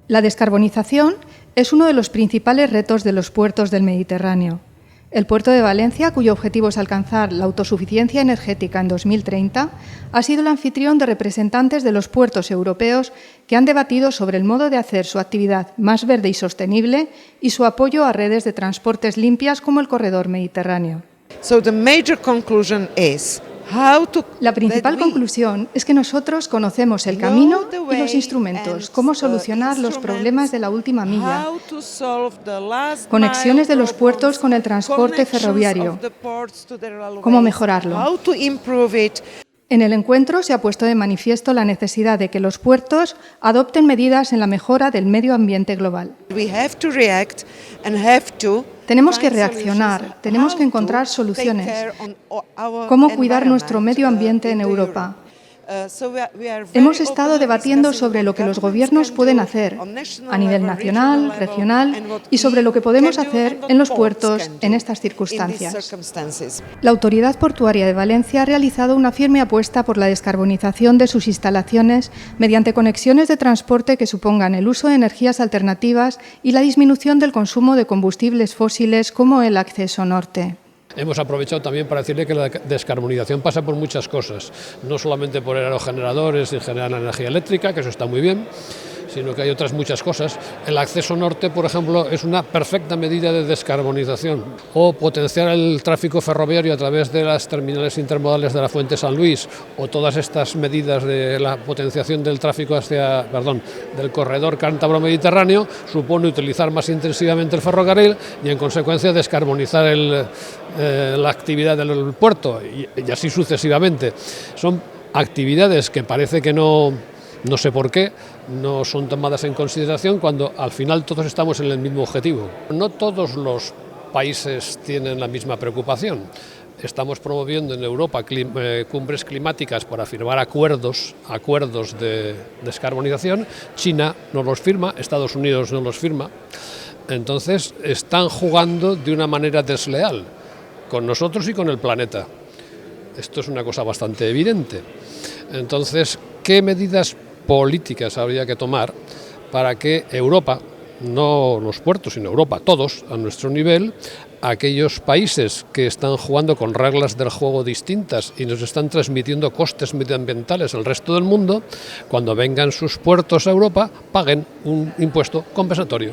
La descarbonización es uno de los principales retos de los puertos del Mediterráneo. El puerto de Valencia, cuyo objetivo es alcanzar la autosuficiencia energética en 2030, ha sido el anfitrión de representantes de los puertos europeos que han debatido sobre el modo de hacer su actividad más verde y sostenible y su apoyo a redes de transportes limpias como el corredor mediterráneo. La principal conclusión es que nosotros conocemos el camino y los instrumentos, cómo solucionar los problemas de la última milla, conexiones de los puertos con el transporte ferroviario, cómo mejorarlo. En el encuentro se ha puesto de manifiesto la necesidad de que los puertos adopten medidas en la mejora del medio ambiente global. Tenemos que reaccionar, tenemos que encontrar soluciones. ¿Cómo cuidar nuestro medio ambiente en Europa? Hemos estado debatiendo sobre lo que los gobiernos pueden hacer a nivel nacional, regional y sobre lo que podemos hacer en los puertos en estas circunstancias. La Autoridad Portuaria de Valencia ha realizado una firme apuesta por la descarbonización de sus instalaciones mediante conexiones de transporte que supongan el uso de energías alternativas y la disminución del consumo de combustibles fósiles como el acceso norte. Hemos aprovechado también para decirle que la descarbonización pasa por muchas cosas, no solamente por aerogeneradores y generar la energía eléctrica, que eso está muy bien, sino que hay otras muchas cosas. El acceso norte, por ejemplo, es una perfecta medida de descarbonización, o potenciar el tráfico ferroviario a través de las terminales intermodales de la Fuente San Luis, o todas estas medidas de la potenciación del tráfico del corredor cántabro-mediterráneo, supone utilizar más intensivamente el ferrocarril y, en consecuencia, descarbonizar la actividad del puerto y así sucesivamente. Son actividades que parece que no sé por qué, no son tomadas en consideración cuando al final todos estamos en el mismo objetivo. No todos los países tienen la misma preocupación. Estamos promoviendo en Europa cumbres climáticas para firmar acuerdos de descarbonización. China no los firma, Estados Unidos no los firma. Entonces están jugando de una manera desleal con nosotros y con el planeta. Esto es una cosa bastante evidente. Entonces, ¿qué medidas políticas habría que tomar para que Europa, no los puertos, sino Europa, todos, a nuestro nivel, aquellos países que están jugando con reglas del juego distintas y nos están transmitiendo costes medioambientales al resto del mundo, cuando vengan sus puertos a Europa, paguen un impuesto compensatorio?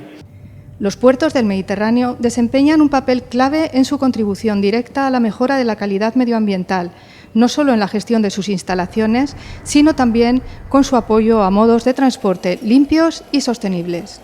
Los puertos del Mediterráneo desempeñan un papel clave en su contribución directa a la mejora de la calidad medioambiental, no solo en la gestión de sus instalaciones, sino también con su apoyo a modos de transporte limpios y sostenibles.